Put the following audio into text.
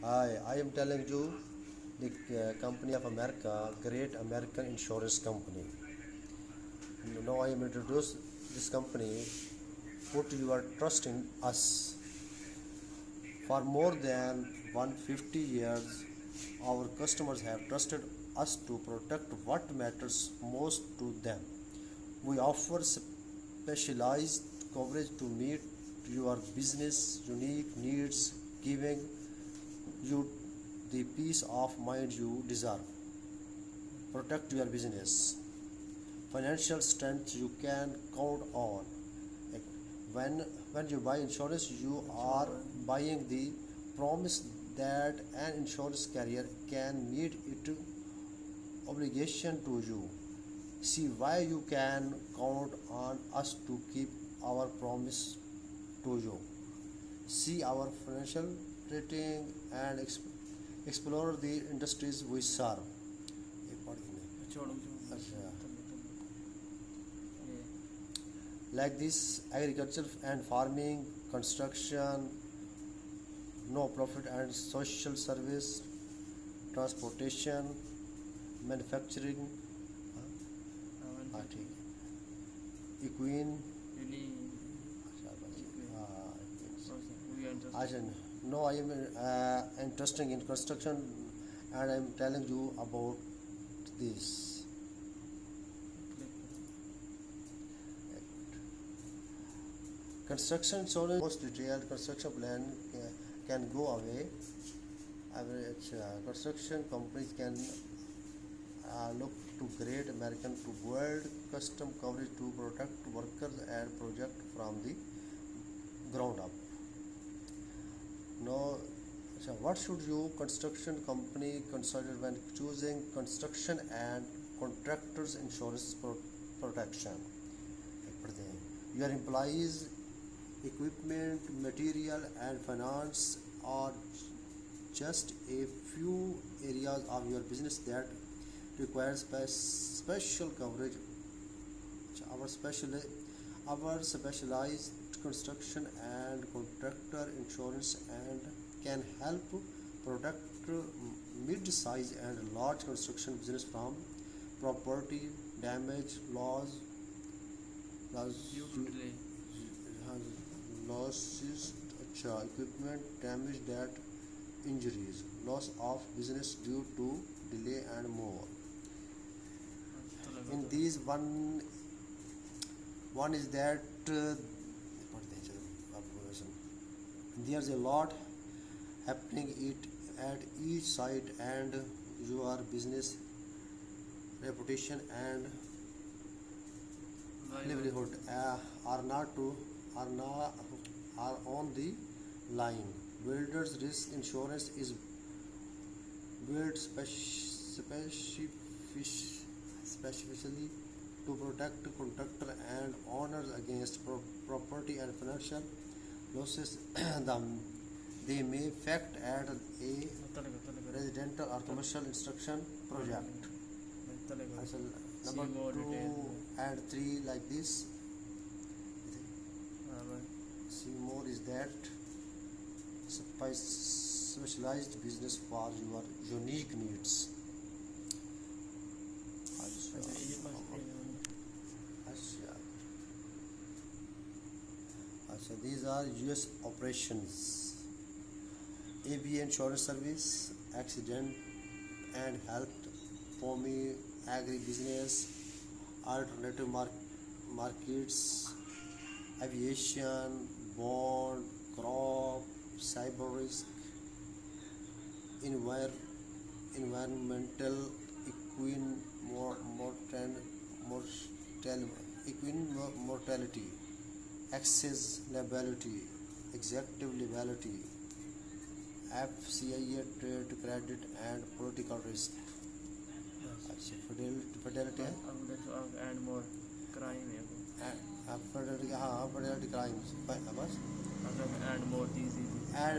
I am telling you the company of America, Great American Insurance Company. Now I am introduce this company. Put your trust in us. For more than 150 years, our customers have trusted us to protect what matters most to them. We offer specialized coverage to meet your business unique needs, giving you the peace of mind you deserve. Protect your business. Financial strength you can count on. When, when you buy insurance, you are buying the promise that an insurance carrier can meet its obligation to you. See why you can count on us to keep our promise to you. See our financial rating and explore the industries we serve. Like this, agriculture and farming, construction, no profit and social service, transportation, manufacturing, equine. No, I am interested in construction, and I am telling you about this. Construction insurance, most detailed construction plan can go away. Average construction companies can look to Great American to build custom coverage to protect workers and project from the ground up. Now, what should you construction company consider when choosing construction and contractors insurance protection? Your employees, equipment, material and finance are just a few areas of your business that require special coverage. Our specialized construction and contractor insurance and can help protect mid-size and large construction business from property damage, losses, equipment damage, that injuries, loss of business due to delay and more. In these one is that there's a lot happening at each site, and your business reputation and livelihood are on the line. Builders risk insurance is built specifically to protect contractor and owners against property and financial losses they may affect at a residential or commercial construction project. Number 2 and 3 like this. See more is that specialized business for your unique needs. So these are US operations. ABA insurance service, accident and health, FOMI, agribusiness, alternative markets, aviation, bond, crop, cyber risk, environmental, equine mortality, excess liability, executive liability, FCIA, trade credit and political risk. Fidelity and more crime. Fidelity crimes. And more these. And